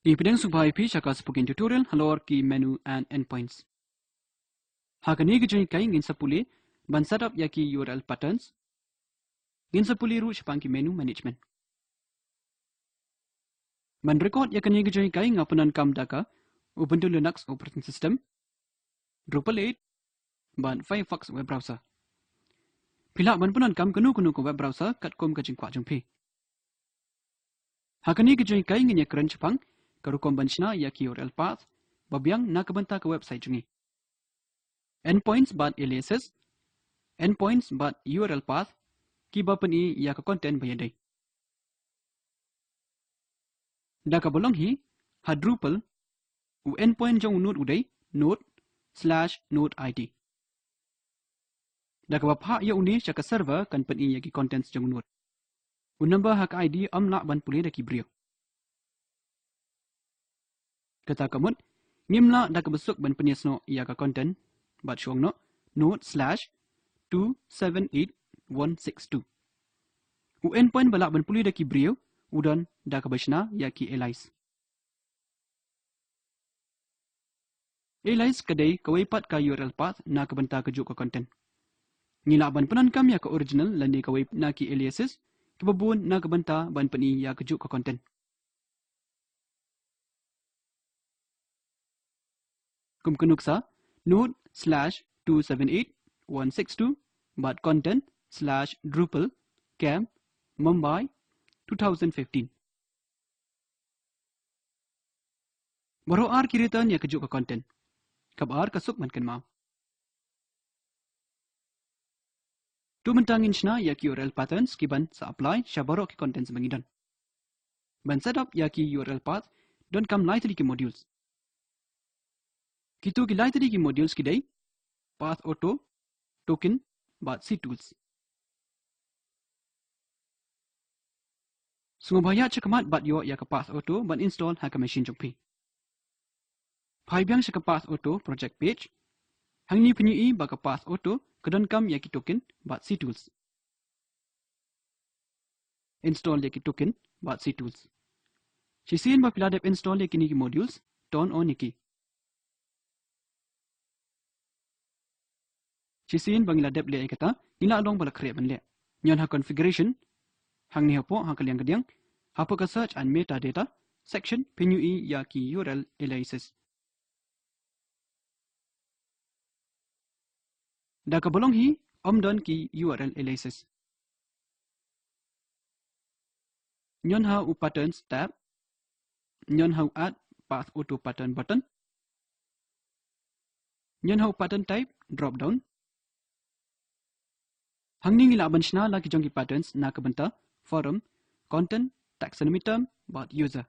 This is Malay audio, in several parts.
Ipidang subhay pi shaka spoken tutorial halor ki menu and endpoints. Hakani gijoi kai ngin sapuli ban setup ya ki URL patterns. Ngin sapuli ru shapang ki menu management. Ban record ya kani gijoi kai ngapunan kam daka Ubuntu Linux operating system, Drupal 8, ban Firefox web browser. Pila ban punan kam kanu ko web browser kat kom ka jingkwa jungpi. Hakani gijoi kai ngin ya keren shapang karu konventional ya ki URL path babiang nakabanta ka website jungi. Endpoints bat aliases, endpoints bat URL path, kiba pani ya ka content bayadai. Daka bolong hi, ha Drupal, u endpoint jong node uday, node/node id. Daka bapha ya uni shaka server kan pani ya ki contents jong node. U number hak id amla ban puli daki brio. Kata kamut, ngimla daka besuk ban pani sno ya ka content, bat syong no, node/278162. U endpoint balak ban puli daki brio, udan daka bashna ya ki alias. Alias kadai kawai pat ka URL path na kabanta kajuk ka content. Ngilaban penan kam ya ka original lani kawai na ki aliases, kebabun na kabanta ban pani ya kajuk ka content. Kum kenuksa node/278162 bat content/Drupal camp Mumbai 2015. Baru ar kiritan ya kajuk ka content. Kabar kasuk man kan mau. Tu mentangin shna ya ki URL patterns kiban sa apply shabaro ki contents bangidan. Ban setup ya ki URL path don kam lai tadi ki modules. Kitu ki lai tadi ki modules ki day path auto token bat C tools. Semua bahaya cekamat bat yo ya ka path auto ban install ha ka machine jongpi. Pai biang ka path auto project page. Hang ni penyui ba ka path auto kedon kam ya ki token bat C tools. Install ya ki token bat C tools. Sisin ba piladep install ya kini ki modules turn on iki. Sisin bang iladep le kata nila long bala create ban le. Nyon ha configuration hang ni hapo ha kaliang kadiang hapo ka search and metadata section penyui ya ki URL aliases. Da ka bolong hi omdon ki URL aliases. Nyon ha u patterns tab. Nyon ha add path auto pattern button. Nyon ha pattern type drop down. Hang ni ngila ban shna la ki jong ki patterns na kabanta forum content taxonomy term bat user.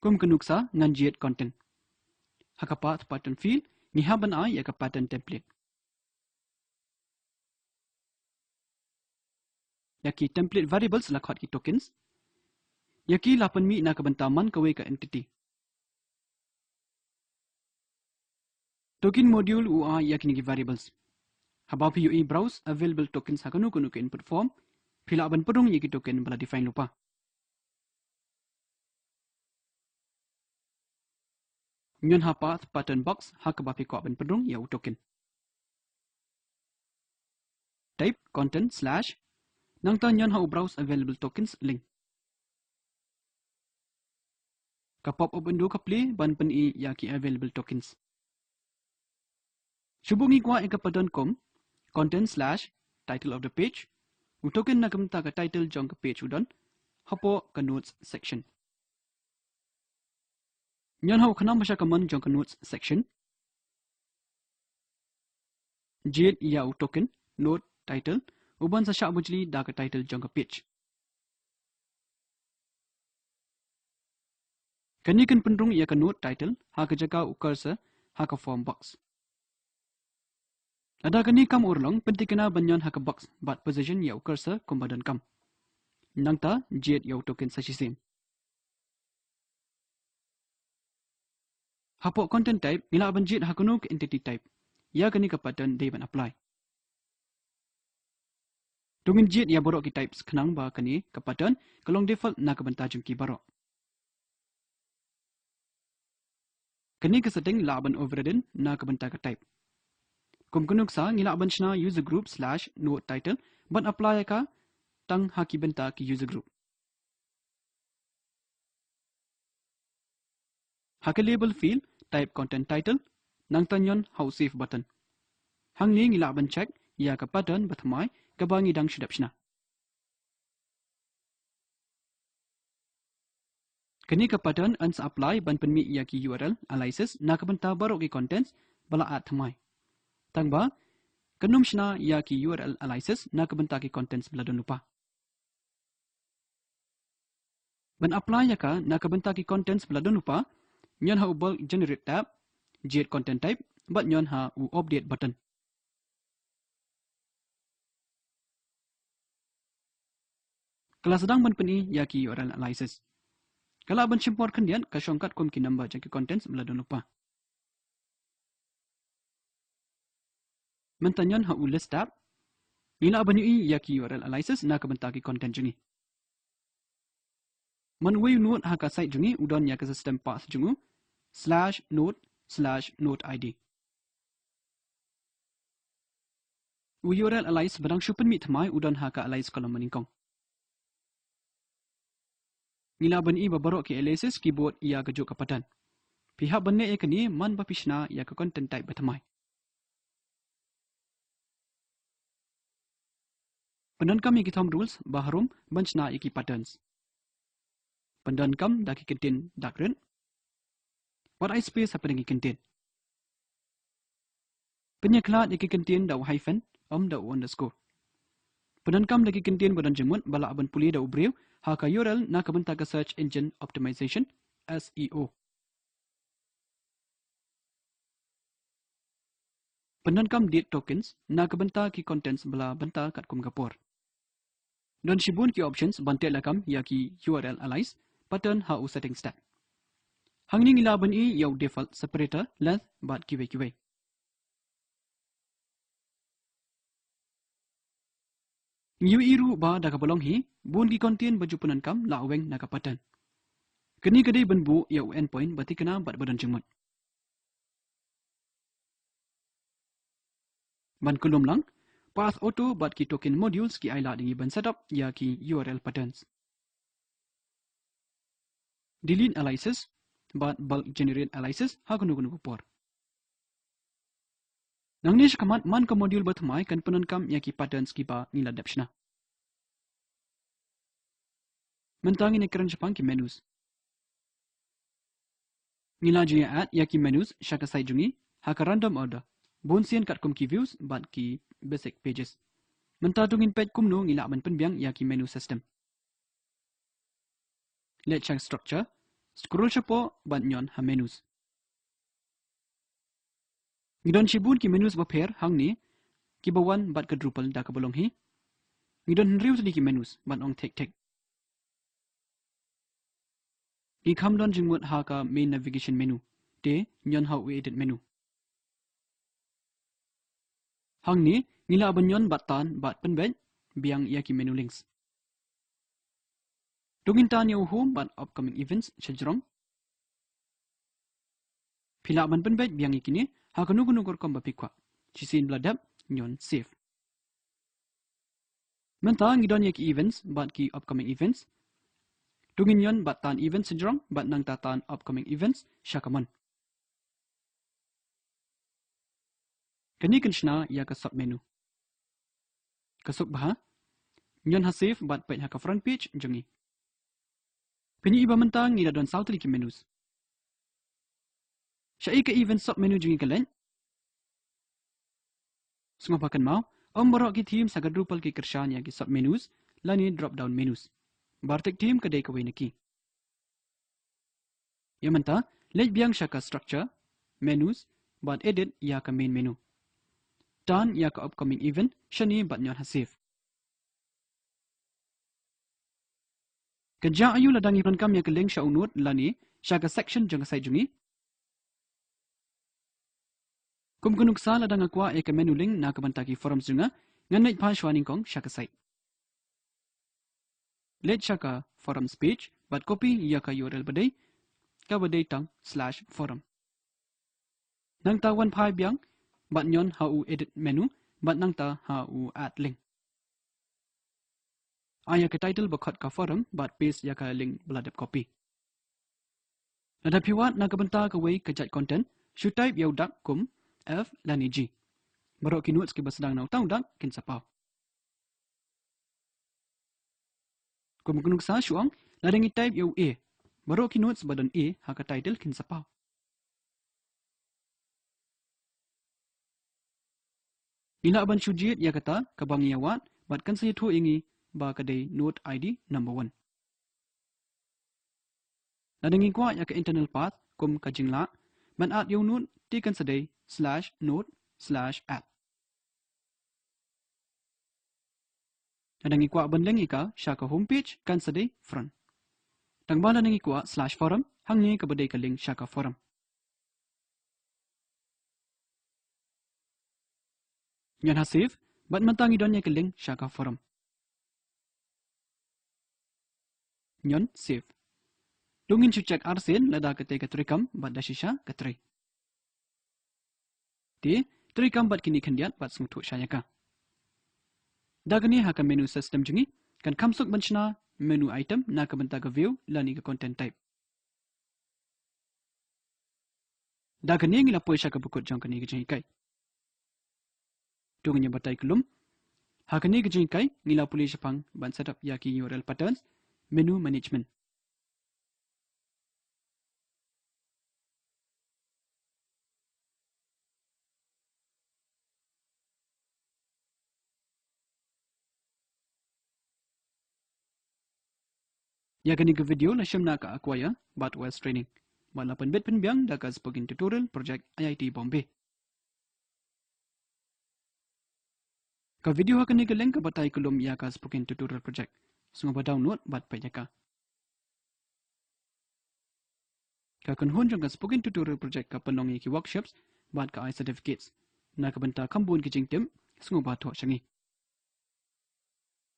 Kum kenuksa ngan jiet content. Haka path pattern field ni haban ai ya ka pattern template. Yaki template variables la khot ki tokens. Yaki lapan mi na kabanta man kawe ka entity. Token module u ai yakini ki variables. Habapi ui browse available tokens hakanu kunu ke input form. Pila ban pedung yaki token bala define lupa. Nyon ha path pattern box hakabapi ko ban pedung ya u token. Type content slash nangta nyon ha u browse available tokens link. Ka pop up window ka play ban pen i yaki available tokens. Shubungi kwa ekapadon.com content slash title of the page. U token na kamta ka title jong ka page udon. Hapo ka notes section. Nyon ha kanam masya kaman jong ka notes section. Jade ya u token note title uban sa syak bujli da ka title jong ka page. Kani kan pendung ya ka note title ha ka jaga u cursor ha ka form box. Ada kani kam urlong penting kena banyon ha ka box bat position ya u cursor kumbadan kam. Nangta jade ya u token sa sisim. Hapo content type nila ban jade ha kunu ka entity type. Ya kani ka pattern day ban apply. Tungin jade ya borok ki types kenang ba kani ka pattern kalong default na ka bantajung ki barok. Kini ke setting laban overridden na kebenta ke type. Kum kunuk sa ngila benchna user group / node title ban apply ka tang haki benta ki user group. Hake label field type content title nang tanyon how save button. Hang ni ngila ban check ya ka pattern batmai ka bangi dang shidapshna. Kini ka pattern ans apply ban penmi ya ki URL analysis na ka benta baru ki contents bala at thamai. Tang ba kanum shna ya ki URL analysis na ka benta ki contents bala don lupa. Ban apply ya ka na ka benta ki contents bala don lupa nyon ha ubal generate tab jet content type bat nyon ha u update button. Kelas sedang ban penmi ya ki URL analysis. Kalau abang simpor kendian ka shortcut kum ki number jangki contents bala don lupa. Mentanyan ha u list tab nila abang yu ya ki URL analysis na ka benta ki content jungi. Manway node ha ka site jungi udon ya ka system path jungu /node/node id. URL analysis badang shupen mi thamai udon ha ka analysis kolom meningkong. Nila ban i babarok ki analysis keyboard ia ka juk kapatan. Pihak benne e kini man bapishna ia ka content type bathamai. Pendan kami ki thom rules baharum benchna iki patterns. Pendan kam daki contain dakren. What I space apa dengan contain. Penyeklat iki contain daw hyphen daw underscore. Pendan kam daki contain badan jemut bala aban puli daw brew ha ka URL na ka benta ka search engine optimization SEO. Pendan kam date tokens na ka benta ki contents bala benta kat kum kapor. Don shibun ki options bante lakam ya ki URL analyze pattern ha u setting stack. Hangning ilaban i yaw default separator length bat kiwe. Ngiu iru ba da ka bolong hi bun ki contain baju penan kam la aweng na ka pattern. Kini kedai benbu yaw endpoint bati kena bat badan jemut. Ban kulum lang path auto bat ki token modules ki aila dingi ban setup ya ki URL patterns. Delete analysis bat bulk generate analysis ha kunu por. Nang nish kamat man ka module batmai kan penan kam ya ki patterns ki ba nila dapshna. Mentangi ni keren Jepang ki menus. Nila junya add ya ki menus shaka site jungi ha ka random order. Bonsian kat kum ki views bat ki basic pages. Mentadungin page kum no ngila ban penbiang ya ki menu system. Let check structure. Scroll chapo bat nyon ha menus. Ngidon shibun ki menus baper hang ni ki bawan bat ka Drupal da ka bolong hi. Ngidon henriu tadi ki menus bat ong tek. Ki kamdon jingmut ha ka main navigation menu. Te nyon ha u edit menu. Hang ni ngila ban nyon bat tan bat penbej biang ya ki menu links. Tungin tan yaw home bat upcoming events shajrong. Pila ban penbej biang ikini ha kanu kom bapikwa. Chisin bladap nyon save. Menta ngidon ya ki events bat ki upcoming events. Tungin yon bat tan events shajrong bat nang tan upcoming events shakaman. Kani kenshna ya ka sub menu. Kasuk bah nyon ha save bat page ha ka front page jongi. Penyi iba mentang ngida don south ki menus. Syai ke event sub menu jongi kalen. Sungapakan mau barok ki team saga Drupal ki kershan ya ki sub menus lani drop down menus. Bartek team kedai kawai neki. Ya menta lej biang syaka structure menus bat edit ya ka main menu. Dan ya ka upcoming event shani bat nyon ha save. Kerja ayu ladang iban kam ya ke link sya unut lani syaka section jang sai jungi. Kum kunuk sa ladang akwa ya ke menu link na ka bantaki forums junga ngan pa shwaning kong syaka site. Let syaka forums page bat copy ya ka URL badai ka badai tang /forum. Nang ta wan phai biang, bat nyon ha u edit menu, bat nang ta ha u add link. Aya ke title bakhat ka forum, bat paste ya ka link beladap copy. Nada piwat na kabenta ka way kajat content, should type yaw dak kum F lani G. Barok kinuat ski basadang na utang dak kin sapaw. Kum kunuk sa syuang, ladangi type yaw A. Barok kinuat sebadan A haka title kin sapaw. Nila ban syujiat ya kata kabang yawat, bat kan saya tu ingi ba kadai note ID number 1. Ladangi kwa ya ka internal path kum kajing la, ban at yaw note tikan sadai /note/app. Ladangi kwa ban lengi ka syaka homepage kan sadai front. Tang bala nangi kwa /forum hangni ka badai ka link syaka forum. Yan ha save, bat mantangi donya ka link syaka forum. Nyon save. Lungin su check arsen lada kate ka trikam bat da shisha ka tri. Ti trikam bat kini kandiat bat sungtu syayaka. Dagani haka menu system jungi kan kamsuk banchna menu item na ka banta ka view lani ka content type. Dagani ngila poisha ka bukut jong kani gijing kai. Tungnya batai kelum. Haka ni gijing kai ngila puli syapang ban setup yaki URL patterns menu management. Ya kani ke video la syamna ka akwaya bat was training. Bala penbet penbiang da ka spoken tutorial project IIT Bombay. Ka video ha kani ke link ka batai kelum ya ka spoken tutorial project. Sunga ba download bat pa ka. Ka kan hon jong ka spoken tutorial project ka penong ki workshops bat ka I certificates. Na ka banta kambun ki jingtem sunga ba tho shangi.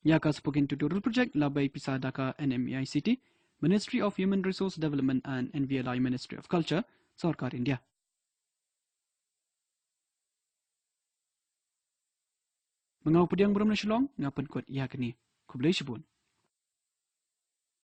Ya ka spoken tutorial project labai pisada ka NMEICT, Ministry of Human Resource Development and NVLI Ministry of Culture, Sarkar India. Mengau pediang beram na syalong ngapan kuat ya kini. Kublai syabun.